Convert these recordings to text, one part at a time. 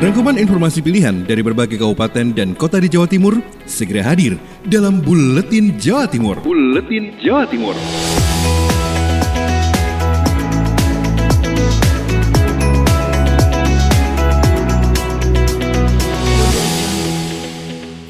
Rangkuman informasi pilihan dari berbagai kabupaten dan kota di Jawa Timur segera hadir dalam Buletin Jawa Timur. Buletin Jawa Timur.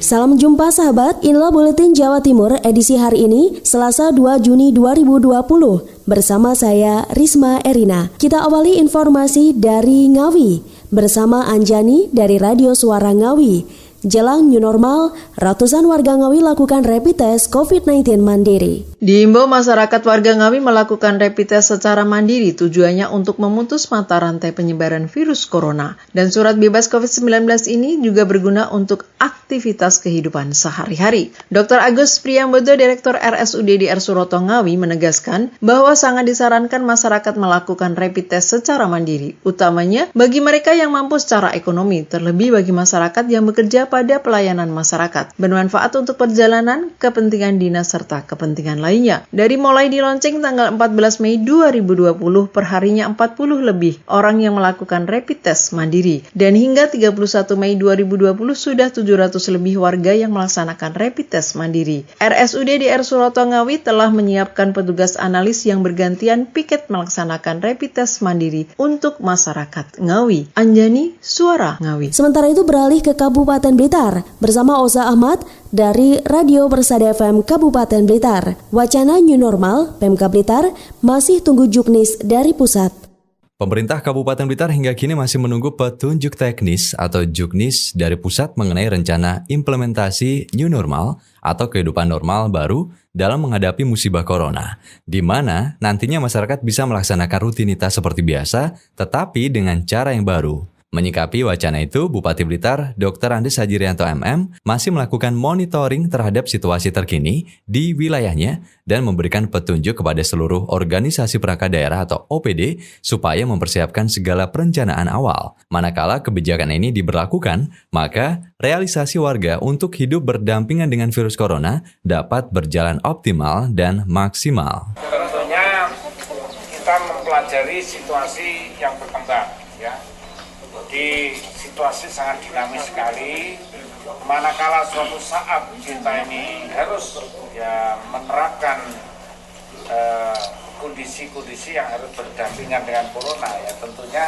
Salam jumpa sahabat, inilah Buletin Jawa Timur edisi hari ini, Selasa 2 Juni 2020. Bersama saya, Risma Erina. Kita awali informasi dari Ngawi. Bersama Anjani dari Radio Suara Ngawi. Jelang new normal, ratusan warga Ngawi lakukan rapid test COVID-19 mandiri. Diimbau masyarakat warga Ngawi melakukan rapid test secara mandiri tujuannya untuk memutus mata rantai penyebaran virus corona. Dan surat bebas COVID-19 ini juga berguna untuk aktivitas kehidupan sehari-hari. Dr. Agus Priyambodo, Direktur RSUD DR Suroto Ngawi menegaskan bahwa sangat disarankan masyarakat melakukan rapid test secara mandiri, utamanya bagi mereka yang mampu secara ekonomi, terlebih bagi masyarakat yang bekerja pada pelayanan masyarakat, bermanfaat untuk perjalanan, kepentingan dinas, serta kepentingan lainnya. Dari mulai dilaunching tanggal 14 Mei 2020, perharinya 40 lebih orang yang melakukan rapid test mandiri. Dan hingga 31 Mei 2020 sudah 700 lebih warga yang melaksanakan rapid test mandiri. RSUD DR Suroto Ngawi telah menyiapkan petugas analis yang bergantian piket melaksanakan rapid test mandiri untuk masyarakat Ngawi. Anjani, Suara Ngawi. Sementara itu beralih ke Kabupaten Blitar bersama Oza Ahmad dari Radio Persada FM Kabupaten Blitar. Wacana new normal Pemkab Blitar masih tunggu juknis dari pusat. Pemerintah Kabupaten Blitar hingga kini masih menunggu petunjuk teknis atau juknis dari pusat mengenai rencana implementasi new normal atau kehidupan normal baru dalam menghadapi musibah corona, di mana nantinya masyarakat bisa melaksanakan rutinitas seperti biasa, tetapi dengan cara yang baru. Menyikapi wacana itu, Bupati Blitar, Dr. Andes Hajirianto MM, masih melakukan monitoring terhadap situasi terkini di wilayahnya dan memberikan petunjuk kepada seluruh organisasi perangkat daerah atau OPD supaya mempersiapkan segala perencanaan awal. Manakala kebijakan ini diberlakukan, maka realisasi warga untuk hidup berdampingan dengan virus corona dapat berjalan optimal dan maksimal. Tentunya kita mempelajari situasi yang berkembang, ya. Di situasi sangat dinamis sekali, manakala suatu saat kita ini harus menerapkan kondisi-kondisi yang harus berdampingan dengan corona, ya tentunya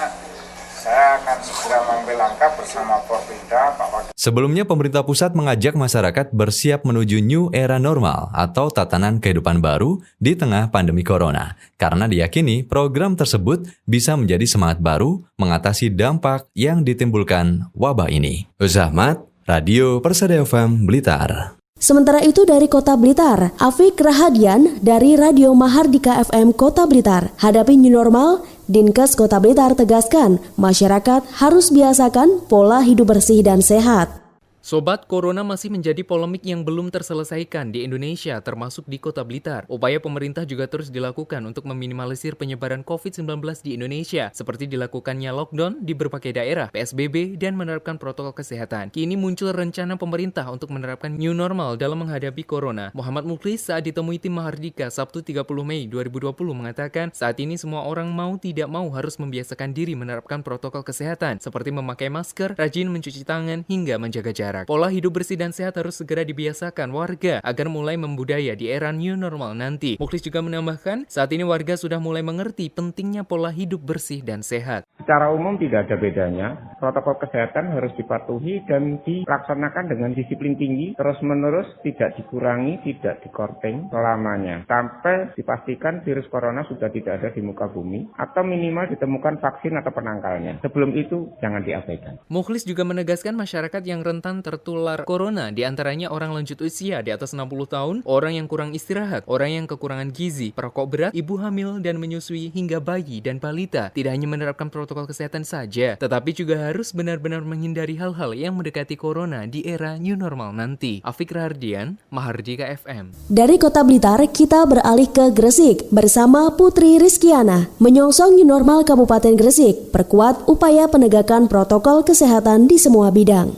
saya akan segera mengambil langkah bersama Forpinda, Pak Wakil. Sebelumnya, pemerintah pusat mengajak masyarakat bersiap menuju new era normal atau tatanan kehidupan baru di tengah pandemi corona. Karena diyakini program tersebut bisa menjadi semangat baru mengatasi dampak yang ditimbulkan wabah ini. Oza Ahmad, Radio Persada FM Blitar. Sementara itu dari Kota Blitar, Afik Rahadian dari Radio Mahardika FM Kota Blitar. Hadapi new normal, Dinkes Kota Blitar tegaskan masyarakat harus biasakan pola hidup bersih dan sehat. Sobat, corona masih menjadi polemik yang belum terselesaikan di Indonesia, termasuk di Kota Blitar. Upaya pemerintah juga terus dilakukan untuk meminimalisir penyebaran COVID-19 di Indonesia, seperti dilakukannya lockdown di berbagai daerah, PSBB, dan menerapkan protokol kesehatan. Kini muncul rencana pemerintah untuk menerapkan new normal dalam menghadapi corona. Muhammad Mukhlis saat ditemui tim Mahardika Sabtu 30 Mei 2020 mengatakan, saat ini semua orang mau tidak mau harus membiasakan diri menerapkan protokol kesehatan, seperti memakai masker, rajin mencuci tangan, hingga menjaga jarak. Pola hidup bersih dan sehat harus segera dibiasakan warga agar mulai membudaya di era new normal nanti. Mukhlis juga menambahkan, saat ini warga sudah mulai mengerti pentingnya pola hidup bersih dan sehat. Secara umum tidak ada bedanya, protokol kesehatan harus dipatuhi dan dilaksanakan dengan disiplin tinggi, terus-menerus, tidak dikurangi, tidak dikorting selamanya, sampai dipastikan virus corona sudah tidak ada di muka bumi, atau minimal ditemukan vaksin atau penangkalnya. Sebelum itu, jangan diabaikan. Mukhlis juga menegaskan masyarakat yang rentan tertular corona, diantaranya orang lanjut usia di atas 60 tahun, orang yang kurang istirahat, orang yang kekurangan gizi, perokok berat, ibu hamil dan menyusui, hingga bayi dan balita. Tidak hanya menerapkan protokol kesehatan saja, tetapi juga harus benar-benar menghindari hal-hal yang mendekati corona di era new normal nanti. Afik Rahardian, Mahardika FM. Dari Kota Blitar, kita beralih ke Gresik bersama Putri Rizkiana. Menyongsong new normal Kabupaten Gresik, perkuat upaya penegakan protokol kesehatan di semua bidang.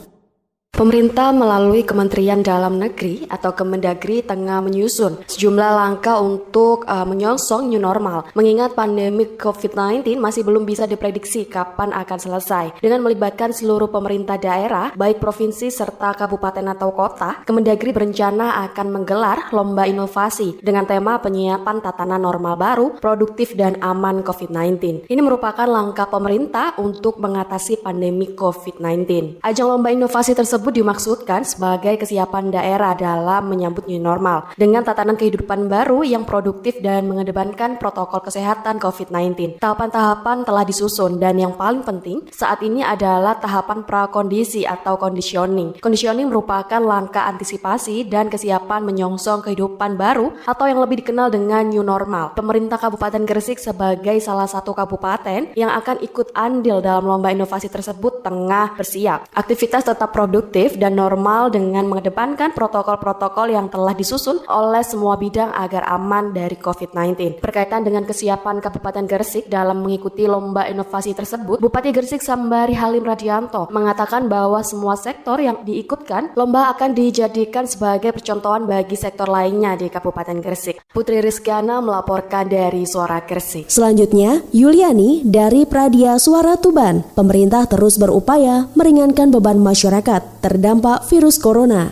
Pemerintah melalui Kementerian Dalam Negeri atau Kemendagri tengah menyusun sejumlah langkah untuk menyongsong new normal. Mengingat pandemi COVID-19 masih belum bisa diprediksi kapan akan selesai. Dengan melibatkan seluruh pemerintah daerah, baik provinsi serta kabupaten atau kota, Kemendagri berencana akan menggelar lomba inovasi dengan tema penyiapan tatanan normal baru, produktif dan aman COVID-19. Ini merupakan langkah pemerintah untuk mengatasi pandemi COVID-19. Ajang lomba inovasi tersebut dimaksudkan sebagai kesiapan daerah dalam menyambut new normal dengan tatanan kehidupan baru yang produktif dan mengedepankan protokol kesehatan COVID-19. Tahapan-tahapan telah disusun dan yang paling penting saat ini adalah tahapan prakondisi atau conditioning. Conditioning merupakan langkah antisipasi dan kesiapan menyongsong kehidupan baru atau yang lebih dikenal dengan new normal. Pemerintah Kabupaten Gresik sebagai salah satu kabupaten yang akan ikut andil dalam lomba inovasi tersebut tengah bersiap. Aktivitas tetap produktif dan normal dengan mengedepankan protokol-protokol yang telah disusun oleh semua bidang agar aman dari COVID-19. Berkaitan dengan kesiapan Kabupaten Gresik dalam mengikuti lomba inovasi tersebut, Bupati Gresik Sambari Halim Radianto mengatakan bahwa semua sektor yang diikutkan lomba akan dijadikan sebagai percontohan bagi sektor lainnya di Kabupaten Gresik. Putri Rizkyana melaporkan dari Suara Gresik. Selanjutnya, Yuliani dari Pradia Suara Tuban. Pemerintah terus berupaya meringankan beban masyarakat terdampak virus corona.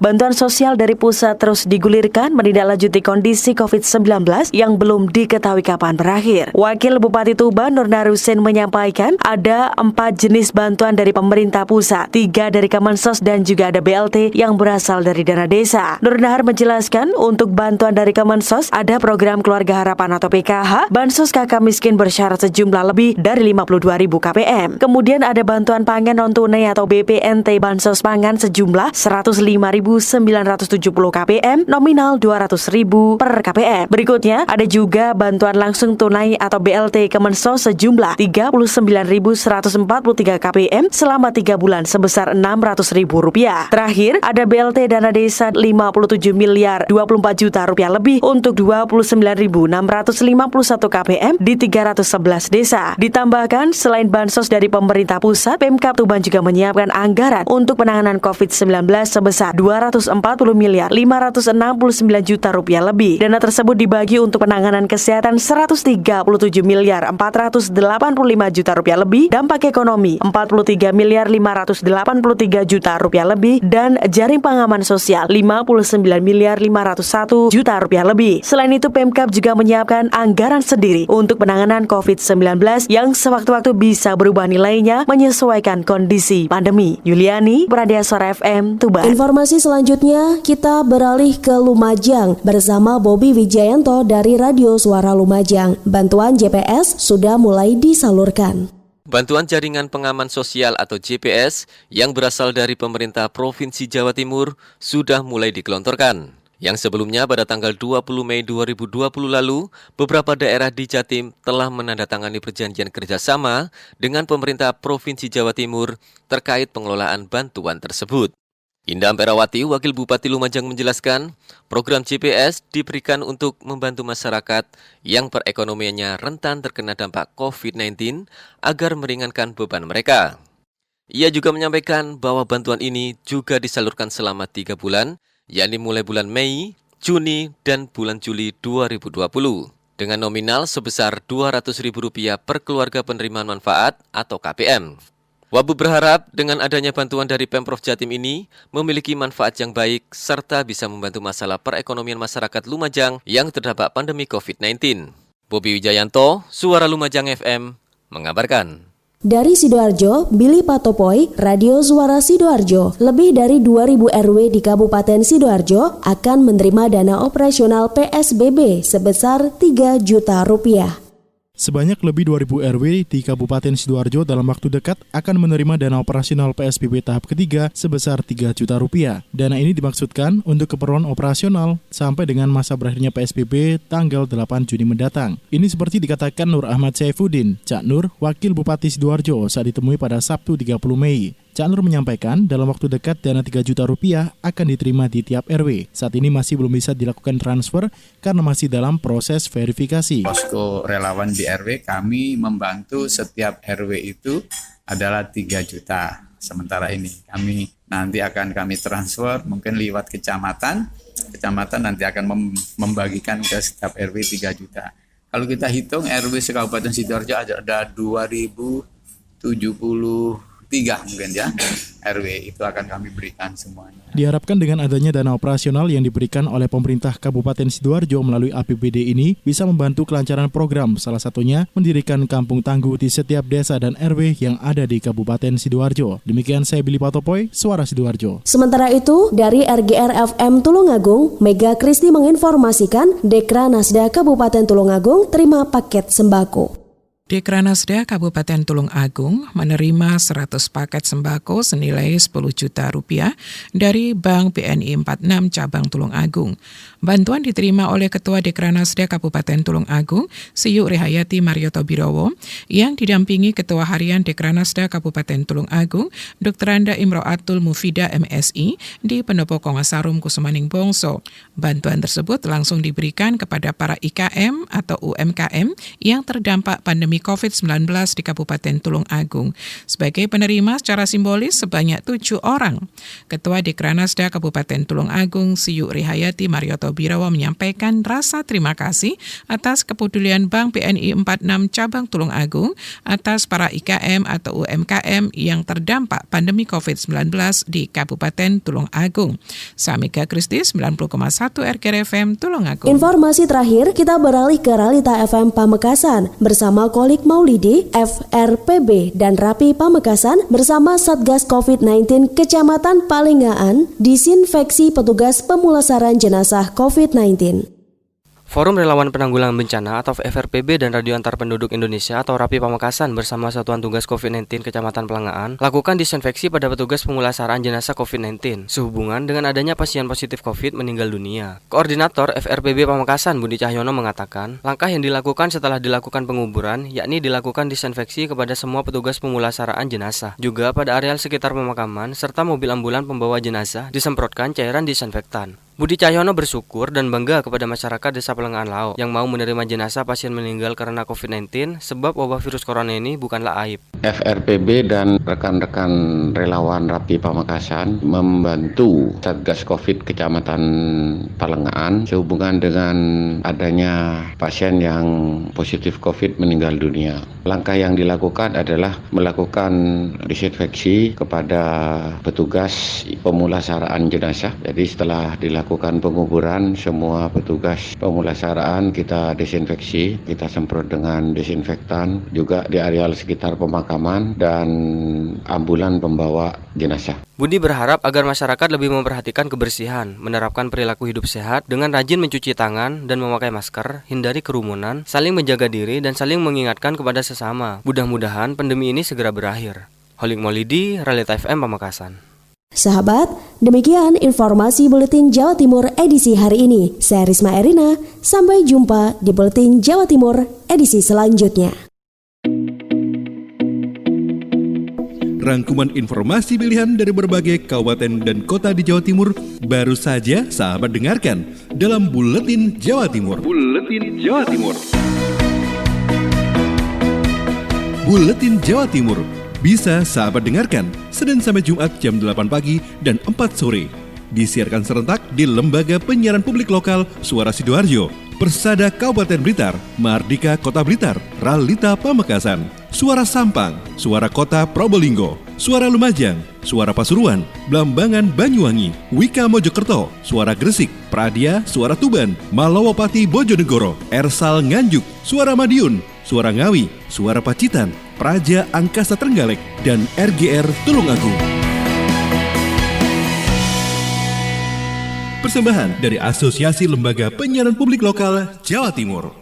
Bantuan sosial dari pusat terus digulirkan menindaklanjuti kondisi COVID-19 yang belum diketahui kapan berakhir. Wakil Bupati Tuban Nur Narusin menyampaikan ada 4 jenis bantuan dari pemerintah pusat, 3 dari Kemensos dan juga ada BLT yang berasal dari dana desa. Nur Nahar menjelaskan untuk bantuan dari Kemensos ada program Keluarga Harapan atau PKH, bansos kakak miskin bersyarat sejumlah lebih dari 52.000 KPM. Kemudian ada bantuan pangan non-tunai atau BPNT bansos pangan sejumlah 105.970 KPM, nominal 200.000 per KPM. Berikutnya, ada juga bantuan langsung tunai atau BLT Kemensos sejumlah 39.143 KPM selama 3 bulan sebesar Rp600.000. Terakhir, ada BLT dana desa 57 miliar 24 juta rupiah lebih untuk 29.651 KPM di 311 desa. Ditambahkan, selain bansos dari pemerintah pusat, Pemkab Tuban juga menyiapkan anggaran untuk penanganan COVID-19 sebesar 240 miliar 569 juta rupiah lebih. Dana tersebut dibagi untuk penanganan kesehatan 137 miliar 485 juta rupiah lebih, dampak ekonomi 43 miliar 583 juta rupiah lebih, dan jaring pengaman sosial 59 miliar 501 juta rupiah lebih. Selain itu, Pemkab juga menyiapkan anggaran sendiri untuk penanganan COVID-19 yang sewaktu-waktu bisa berubah nilainya menyesuaikan kondisi pandemi. Yuliani, Pradia Suara FM, Tuban. Informasi selanjutnya, kita beralih ke Lumajang bersama Bobby Wijayanto dari Radio Suara Lumajang. Bantuan JPS sudah mulai disalurkan. Bantuan jaringan pengaman sosial atau JPS yang berasal dari pemerintah Provinsi Jawa Timur sudah mulai digelontorkan. Yang sebelumnya pada tanggal 20 Mei 2020 lalu, beberapa daerah di Jatim telah menandatangani perjanjian kerjasama dengan pemerintah Provinsi Jawa Timur terkait pengelolaan bantuan tersebut. Indah Amperawati, Wakil Bupati Lumajang menjelaskan, program JPS diberikan untuk membantu masyarakat yang perekonomiannya rentan terkena dampak COVID-19 agar meringankan beban mereka. Ia juga menyampaikan bahwa bantuan ini juga disalurkan selama 3 bulan, yakni mulai bulan Mei, Juni, dan bulan Juli 2020, dengan nominal sebesar Rp200.000 per keluarga penerima manfaat atau KPM. Wabu berharap dengan adanya bantuan dari Pemprov Jatim ini memiliki manfaat yang baik serta bisa membantu masalah perekonomian masyarakat Lumajang yang terdampak pandemi COVID-19. Bobby Wijayanto, Suara Lumajang FM, mengabarkan. Dari Sidoarjo, Billy Patopoy, Radio Suara Sidoarjo, lebih dari 2.000 RW di Kabupaten Sidoarjo akan menerima dana operasional PSBB sebesar Rp3 juta. Sebanyak lebih 2.000 RW di Kabupaten Sidoarjo dalam waktu dekat akan menerima dana operasional PSBB tahap ketiga sebesar Rp3 juta. Dana ini dimaksudkan untuk keperluan operasional sampai dengan masa berakhirnya PSBB tanggal 8 Juni mendatang. Ini seperti dikatakan Nur Ahmad Saifuddin, Cak Nur, Wakil Bupati Sidoarjo saat ditemui pada Sabtu 30 Mei. Cak Nur menyampaikan dalam waktu dekat dana Rp3 juta akan diterima di tiap RW. Saat ini masih belum bisa dilakukan transfer karena masih dalam proses verifikasi. Posko relawan di RW kami membantu setiap RW itu adalah 3 juta. sementara ini. Nanti akan kami transfer mungkin lewat kecamatan nanti akan membagikan ke setiap RW 3 juta. Kalau kita hitung RW se-Kabupaten Sidoarjo ada 2073 mungkin ya RW, itu akan kami berikan semuanya. Diharapkan dengan adanya dana operasional yang diberikan oleh pemerintah Kabupaten Sidoarjo melalui APBD ini bisa membantu kelancaran program, salah satunya mendirikan kampung tangguh di setiap desa dan RW yang ada di Kabupaten Sidoarjo. Demikian saya Billy Patopoy, Suara Sidoarjo. Sementara itu, dari RGR FM Tulungagung, Mega Kristi menginformasikan Dekranasda Kabupaten Tulungagung terima paket sembako. Dekranasda Kabupaten Tulungagung menerima 100 paket sembako senilai 10 juta rupiah dari Bank BNI 46 Cabang Tulungagung. Bantuan diterima oleh Ketua Dekranasda Kabupaten Tulungagung, Siyuk Rehayati Marioto Birowo, yang didampingi Ketua Harian Dekranasda Kabupaten Tulungagung, Dr. Anda Imro'atul Mufida MSI di Pendopo Kongasarum Kusumaning Bongso. Bantuan tersebut langsung diberikan kepada para IKM atau UMKM yang terdampak pandemi COVID-19 di Kabupaten Tulungagung. Sebagai penerima secara simbolis sebanyak 7 orang. Ketua Dekranasda Kabupaten Tulungagung, Siyuk Rehayati Marioto Birowo menyampaikan rasa terima kasih atas kepedulian Bank BNI 46 Cabang Tulungagung atas para IKM atau UMKM yang terdampak pandemi COVID-19 di Kabupaten Tulungagung. Samika Kristi 90,1 RGR FM Tulungagung. Informasi terakhir, kita beralih ke Realita FM Pamekasan bersama Kolik Maulidi, FRPB, dan Rapi Pamekasan bersama Satgas COVID-19 Kecamatan Palengaan disinfeksi petugas pemulasaran jenazah COVID-19. Forum Relawan Penanggulangan Bencana atau FRPB dan Radio Antar Penduduk Indonesia atau Rapi Pamekasan bersama Satuan Tugas COVID-19 Kecamatan Palengaan lakukan disinfeksi pada petugas pemulasaraan jenazah COVID-19 sehubungan dengan adanya pasien positif COVID meninggal dunia. Koordinator FRPB Pamekasan Budi Cahyono mengatakan, langkah yang dilakukan setelah dilakukan penguburan yakni dilakukan disinfeksi kepada semua petugas pemulasaraan jenazah. Juga pada areal sekitar pemakaman serta mobil ambulan pembawa jenazah disemprotkan cairan disinfektan. Budi Cahyono bersyukur dan bangga kepada masyarakat Desa Palengaan Lao yang mau menerima jenazah pasien meninggal karena COVID-19 sebab wabah virus corona ini bukanlah aib. FRPB dan rekan-rekan relawan Rapi Pamekasan membantu Satgas COVID Kecamatan Palengaan sehubungan dengan adanya pasien yang positif COVID meninggal dunia. Langkah yang dilakukan adalah melakukan disinfeksi kepada petugas pemulasaraan jenazah. Jadi setelah dilakukan penguburan, semua petugas pemulasaraan kita disinfeksi, kita semprot dengan disinfektan, juga di areal sekitar pemakaman dan ambulan pembawa jenazah. Budi berharap agar masyarakat lebih memperhatikan kebersihan, menerapkan perilaku hidup sehat dengan rajin mencuci tangan dan memakai masker, hindari kerumunan, saling menjaga diri dan saling mengingatkan kepada sesama. Mudah-mudahan pandemi ini segera berakhir. Holik Maulidi, Realita FM Pamekasan. Sahabat, demikian informasi Buletin Jawa Timur edisi hari ini. Saya Risma Erina, sampai jumpa di Buletin Jawa Timur edisi selanjutnya. Rangkuman informasi pilihan dari berbagai kabupaten dan kota di Jawa Timur baru saja sahabat dengarkan dalam Buletin Jawa Timur. Buletin Jawa Timur. Buletin Jawa Timur bisa sahabat dengarkan Senin sampai Jumat jam 8 pagi dan 4 sore. Disiarkan serentak di Lembaga Penyiaran Publik Lokal Suara Sidoarjo, Persada Kabupaten Blitar, Mardika Kota Blitar, Realita Pamekasan, Suara Sampang, Suara Kota Probolinggo, Suara Lumajang, Suara Pasuruan, Blambangan Banyuwangi, Wika Mojokerto, Suara Gresik, Pradia, Suara Tuban, Malawapati Bojonegoro, Ersal Nganjuk, Suara Madiun, Suara Ngawi, Suara Pacitan, Praja Angkasa Trenggalek, dan RGR Tulungagung. Persembahan dari Asosiasi Lembaga Penyiaran Publik Lokal Jawa Timur.